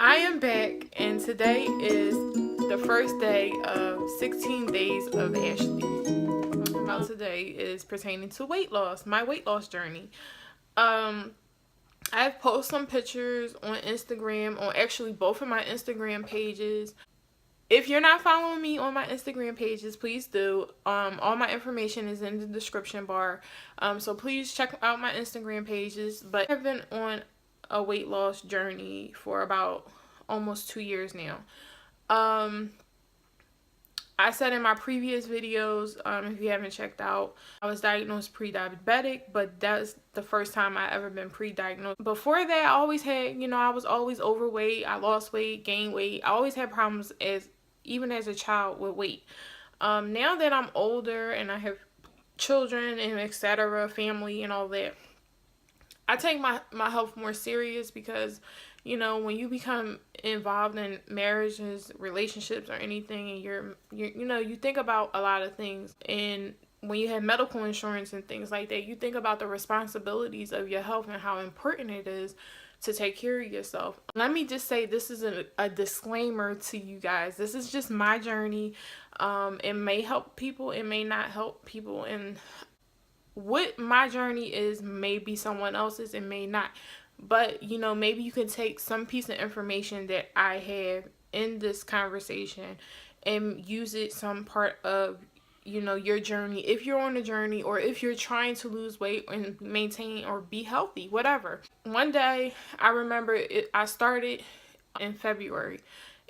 I am back, and today is the first day of 16 days of Ashley. What I'm talking about today is pertaining to weight loss, my weight loss journey. Um, I've posted some pictures on Instagram, on actually both of my Instagram pages. If you're not following me on my Instagram pages, please do. All my information is in the description bar. So please check out my Instagram pages. But I've been on a weight loss journey for about almost 2 years now. I said in my previous videos, if you haven't checked out, I was diagnosed pre-diabetic, but that's the first time I ever been pre-diagnosed. Before that, I always had, I was always overweight. I lost weight, gained weight. I always had problems even as a child with weight. Now that I'm older and I have children and etc., family and all that, I take my health more serious because, when you become involved in marriages, relationships, or anything, and you think about a lot of things. And when you have medical insurance and things like that, you think about the responsibilities of your health and how important it is to take care of yourself. Let me just say, this is a disclaimer to you guys. This is just my journey. It may help people, it may not help people, and what my journey is may be someone else's, it may not. But, maybe you can take some piece of information that I have in this conversation and use it some part of, your journey. If you're on a journey, or if you're trying to lose weight and maintain or be healthy, whatever. One day, I remember I started in February.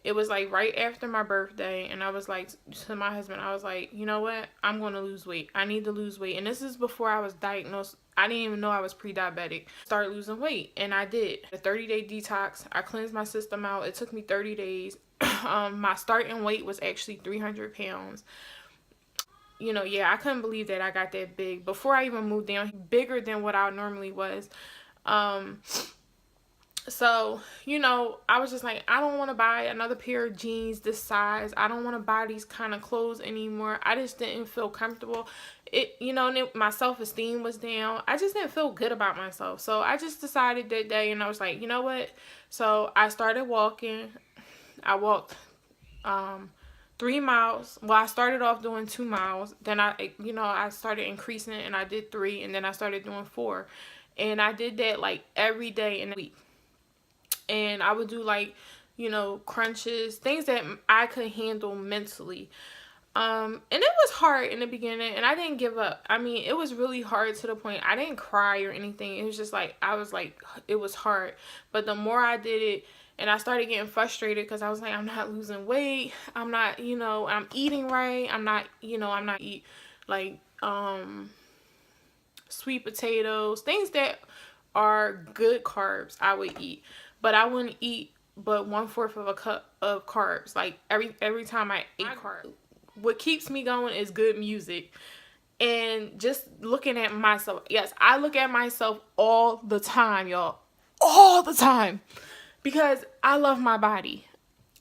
It was like right after my birthday, and I was like to my husband, I was like, you know what? I'm going to lose weight. I need to lose weight. And this is before I was diagnosed. I didn't even know I was pre-diabetic. Started losing weight, and I did. A 30-day detox. I cleansed my system out. It took me 30 days. My starting weight was actually 300 pounds. I couldn't believe that I got that big. Before I even moved down, bigger than what I normally was. So, I was just like, I don't want to buy another pair of jeans this size. I don't want to buy these kind of clothes anymore. I just didn't feel comfortable. My self-esteem was down. I just didn't feel good about myself. So I just decided that day, and I was like, you know what? So I started walking. I walked 3 miles. Well, I started off doing 2 miles. Then I started increasing it, and I did 3, and then I started doing 4. And I did that like every day in the week. And I would do crunches, things that I could handle mentally. And it was hard in the beginning, and I didn't give up. I mean, it was really hard to the point I didn't cry or anything. It was just like, it was hard. But the more I did it, and I started getting frustrated because I was like, I'm not losing weight. I'm not, I'm eating right. I'm not eat sweet potatoes, things that are good carbs I would eat. But I wouldn't eat but 1/4 of a cup of carbs. Like every time I ate carbs. What keeps me going is good music. And just looking at myself. Yes, I look at myself all the time, y'all. All the time. Because I love my body.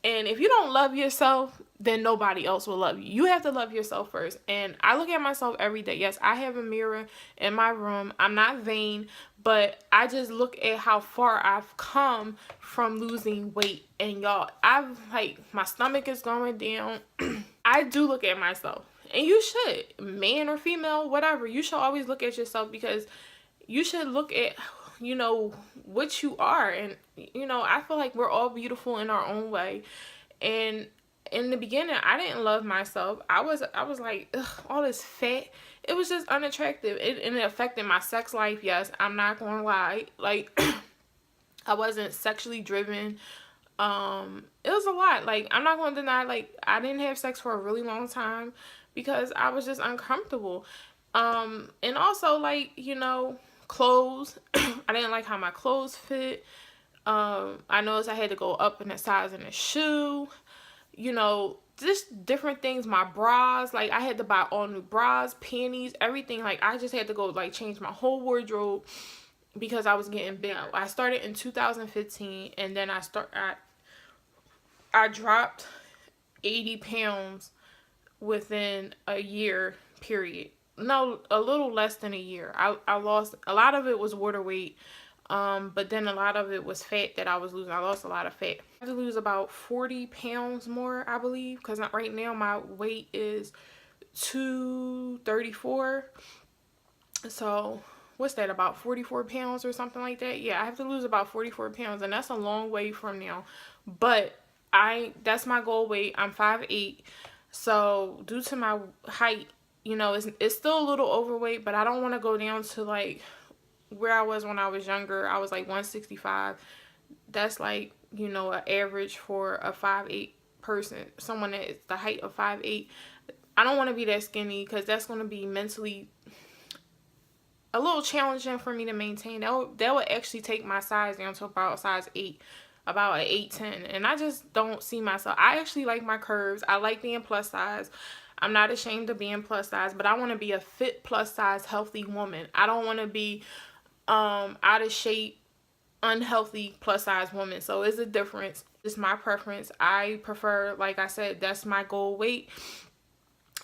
And if you don't love yourself, then nobody else will love you. You have to love yourself first. And I look at myself every day. Yes, I have a mirror in my room. I'm not vain, but I just look at how far I've come from losing weight. And y'all, my stomach is going down. I do look at myself. And you should, man or female, whatever. You should always look at yourself, because you should look at what you are. And I feel like we're all beautiful in our own way. And in the beginning, I didn't love myself. I was like, ugh, all this fat, it was just unattractive. And it affected my sex life. Yes, I'm not gonna lie. Like, I wasn't sexually driven. It was a lot. Like, I'm not gonna deny, I didn't have sex for a really long time because I was just uncomfortable. And also, clothes. I didn't like how my clothes fit. I noticed I had to go up in the size in the shoe. Just different things. My bras, I had to buy all new bras, panties, everything. I just had to go change my whole wardrobe because I was getting big. I started in 2015, and then I dropped 80 pounds within a year period. No, a little less than a year. I lost, a lot of it was water weight. But then a lot of it was fat that I was losing. I lost a lot of fat. I had to lose about 40 pounds more, I believe, because right now my weight is 234. So what's that, about 44 pounds or something like that? Yeah, I have to lose about 44 pounds, and that's a long way from now. But that's my goal weight. I'm 5'8". So due to my height, you know, it's still a little overweight, but I don't want to go down to like where I was when I was younger. I was like 165. That's like, you know, an average for a 5'8" person, someone that is the height of 5'8". I don't want to be that skinny, because that's going to be mentally a little challenging for me to maintain. That would actually take my size down to about size 8, about an 8'10", and I just don't see myself. I actually like my curves. I like being plus size. I'm not ashamed of being plus size, but I want to be a fit plus size healthy woman. I don't want to be out of shape unhealthy plus size woman. So it's a difference. It's my preference. I prefer, like I said, that's my goal weight.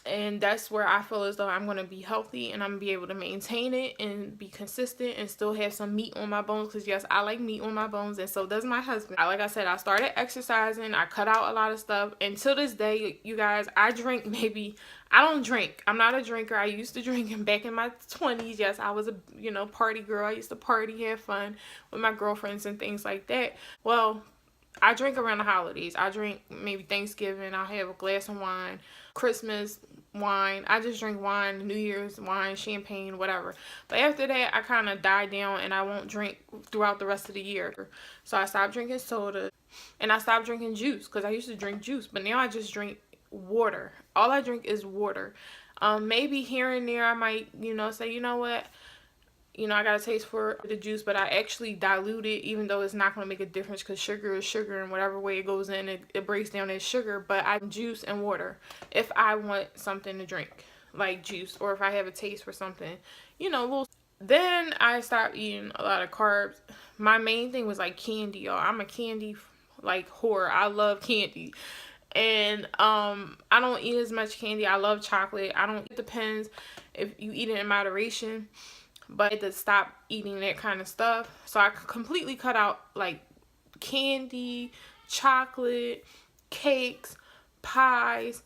And that's where I feel as though I'm going to be healthy, and I'm going to be able to maintain it and be consistent and still have some meat on my bones. Because yes, I like meat on my bones, and so does my husband. Like I said, I started exercising. I cut out a lot of stuff. And to this day, you guys, I drink maybe... I don't drink. I'm not a drinker. I used to drink back in my 20s. Yes, I was a, you know, party girl. I used to party, have fun with my girlfriends and things like that. Well, I drink around the holidays. I drink maybe Thanksgiving. I'll have a glass of wine. Christmas wine. I just drink wine. New Year's wine, champagne, whatever. But after that, I kind of die down, and I won't drink throughout the rest of the year. So I stopped drinking soda, and I stopped drinking juice, because I used to drink juice. But now I just drink water. All I drink is water. Maybe here and there I might, you know, say, you know what, you know, I got a taste for the juice, but I actually dilute it, even though it's not going to make a difference, because sugar is sugar, and whatever way it goes in, it breaks down as sugar. But I juice and water if I want something to drink, like juice, or if I have a taste for something, you know, little. Then I stopped eating a lot of carbs. My main thing was like candy, y'all. I'm a candy like whore. I love candy. And I don't eat as much candy. I love chocolate. It depends if you eat it in moderation, but I had to stop eating that kind of stuff. So I completely cut out like candy, chocolate, cakes, pies,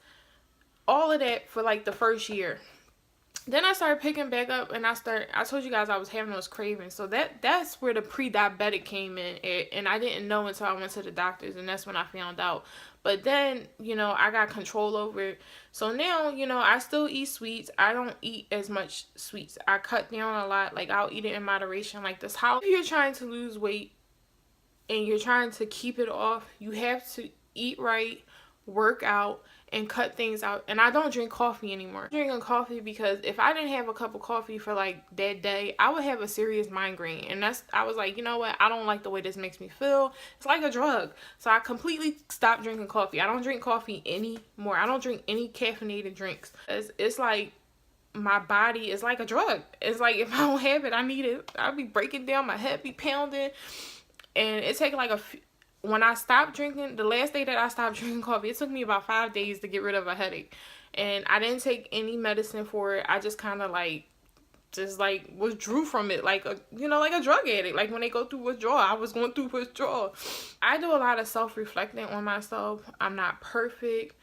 all of that for like the first year. Then I started picking back up, and I told you guys I was having those cravings. So that's where the pre-diabetic came in, and I didn't know until I went to the doctors, and that's when I found out. But then, you know, I got control over it. So now, you know, I still eat sweets. I don't eat as much sweets. I cut down a lot. Like, I'll eat it in moderation. Like this, how if you're trying to lose weight and you're trying to keep it off, you have to eat right, work out, and cut things out. And I don't drink coffee anymore. I'm drinking coffee because if I didn't have a cup of coffee for like that day, I would have a serious migraine. And I was like, you know what? I don't like the way this makes me feel. It's like a drug. So I completely stopped drinking coffee. I don't drink coffee anymore. I don't drink any caffeinated drinks. It's like my body is like a drug. It's like if I don't have it, I need it. I'll be breaking down, my head be pounding. And it takes like when I stopped drinking, the last day that I stopped drinking coffee, it took me about 5 days to get rid of a headache. And I didn't take any medicine for it. I just kind of withdrew from it, like a drug addict. Like when they go through withdrawal, I was going through withdrawal. I do a lot of self-reflecting on myself. I'm not perfect.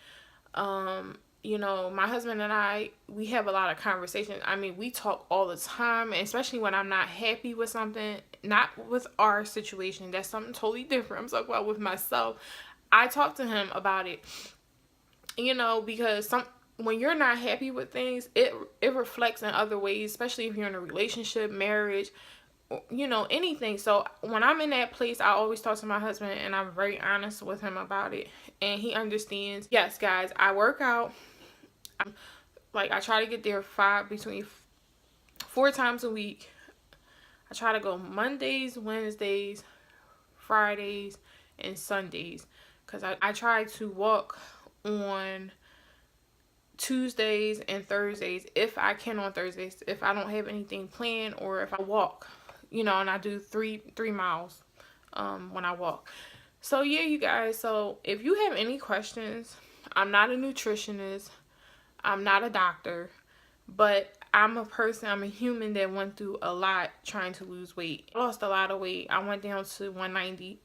You know, my husband and I, we have a lot of conversations. I mean, we talk all the time, especially when I'm not happy with something, not with our situation. That's something totally different. I'm talking about with myself. I talk to him about it, you know, because when you're not happy with things, it reflects in other ways, especially if you're in a relationship, marriage, you know, anything. So when I'm in that place, I always talk to my husband, and I'm very honest with him about it, and he understands. Yes, guys, I work out. I try to get there between 4 times a week. I try to go Mondays, Wednesdays, Fridays, and Sundays, because I try to walk on Tuesdays and Thursdays if I can. On Thursdays, if I don't have anything planned, or if I walk, you know, and I do 3 miles when I walk. So yeah, you guys, so if you have any questions, I'm not a nutritionist, I'm not a doctor, but I'm a human that went through a lot trying to lose weight. I lost a lot of weight. I went down to 190.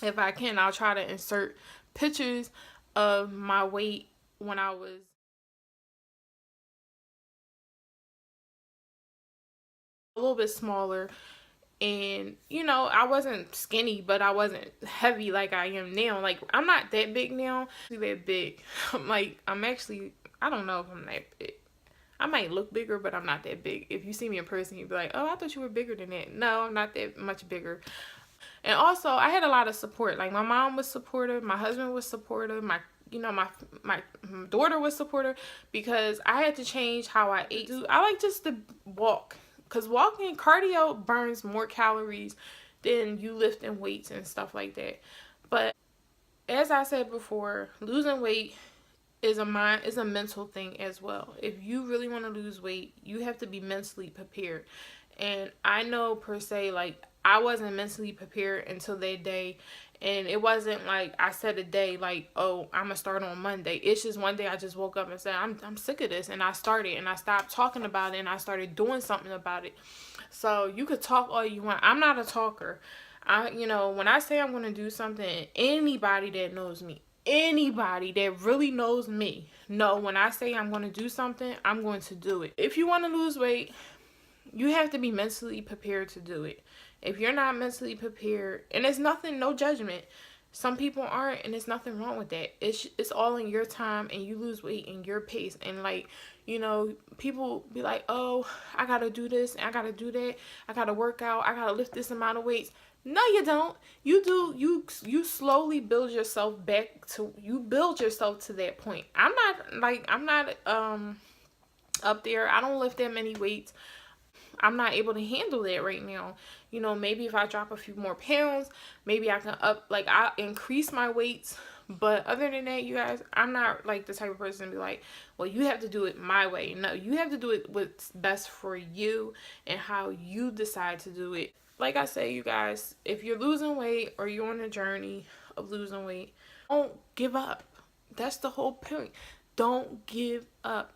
If I can, I'll try to insert pictures of my weight when I was a little bit smaller. And you know, I wasn't skinny, but I wasn't heavy like I am now. Like, I'm not that big now. I'm that big. I'm actually, I don't know if I'm that big. I might look bigger, but I'm not that big. If you see me in person, you'd be like, oh, I thought you were bigger than that. No, I'm not that much bigger. And also, I had a lot of support. Like, my mom was supportive, my husband was supportive, my daughter was supportive, because I had to change how I ate. I like just to walk, because walking, cardio burns more calories than you lifting weights and stuff like that. But as I said before, losing weight is a mental thing as well. If you really want to lose weight, you have to be mentally prepared. And I know, per se, like, I wasn't mentally prepared until that day. And it wasn't like I said a day like, oh, I'm gonna start on Monday. It's just one day I just woke up and said, I'm sick of this, and I started, and I stopped talking about it, and I started doing something about it. So you could talk all you want. I'm not a talker. When I say I'm gonna do something, anybody that knows me, anybody that really knows me, know when I say I'm going to do something, I'm going to do it. If you want to lose weight, you have to be mentally prepared to do it. If you're not mentally prepared, and it's nothing, no judgment. Some people aren't, and there's nothing wrong with that. It's all in your time, and you lose weight in your pace. And like, people be like, oh, I gotta do this, and I gotta do that, I gotta work out, I gotta lift this amount of weights. No, you don't. You slowly build yourself build yourself to that point. I'm not up there. I don't lift that many weights. I'm not able to handle that right now. Maybe if I drop a few more pounds, maybe I can I increase my weights. But other than that, you guys, I'm not like the type of person to be like, well, you have to do it my way. No, you have to do it what's best for you and how you decide to do it. Like I say, you guys, if you're losing weight or you're on a journey of losing weight, don't give up. That's the whole point. Don't give up.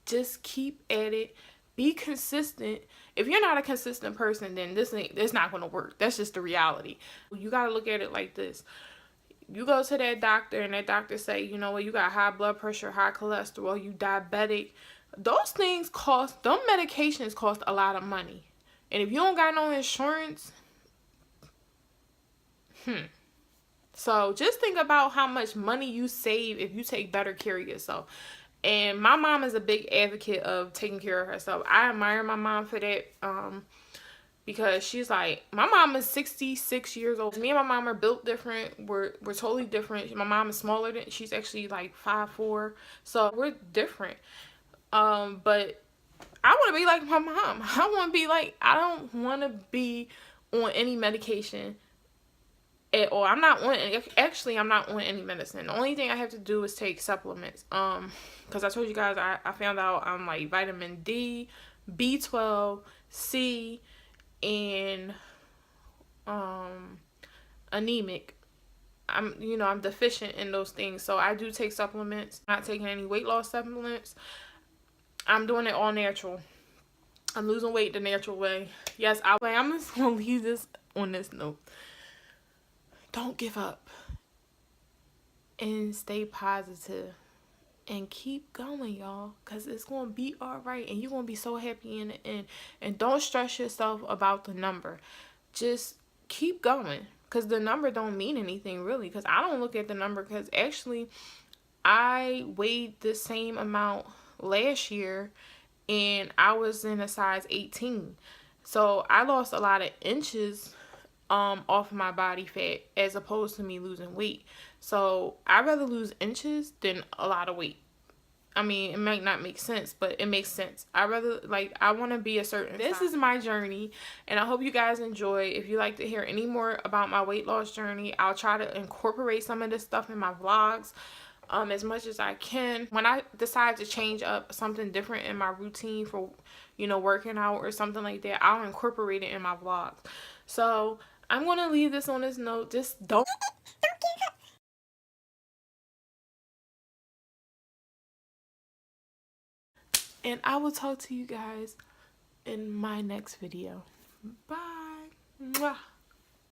Just keep at it. Be consistent. If you're not a consistent person, then it's not going to work. That's just the reality. You got to look at it like this. You go to that doctor, and that doctor say, you know what, you got high blood pressure, high cholesterol, you diabetic. Those medications cost a lot of money. And if you don't got no insurance, so just think about how much money you save if you take better care of yourself. And my mom is a big advocate of taking care of herself. I admire my mom for that, because she's like, my mom is 66 years old. Me and my mom are built different. We're totally different. My mom is smaller she's actually like 5'4", so we're different. But I want to be like my mom. I don't want to be on any medication at all. I'm not on any medicine. The only thing I have to do is take supplements. Because I told you guys, I found out I'm like vitamin D, B12, C, and anemic. I'm deficient in those things. So I do take supplements. I'm not taking any weight loss supplements. I'm doing it all natural. I'm losing weight the natural way. Yes, I'm just going to leave this on this note. Don't give up. And stay positive. And keep going, y'all. Because it's going to be all right. And you're going to be so happy in the end. And don't stress yourself about the number. Just keep going. Because the number don't mean anything, really. Because I don't look at the number. Because actually, I weighed the same amount last year, and I was in a size 18. So I lost a lot of inches off my body fat as opposed to me losing weight. So I'd rather lose inches than a lot of weight. I mean, it might not make sense, but it makes sense. I want to be a certain size. This is my journey, and I hope you guys enjoy. If you like to hear any more about my weight loss journey, I'll try to incorporate some of this stuff in my vlogs as much as I can. When I decide to change up something different in my routine for, working out or something like that, I'll incorporate it in my vlogs. So I'm going to leave this on this note. Just don't give up. And I will talk to you guys in my next video. Bye. Mwah.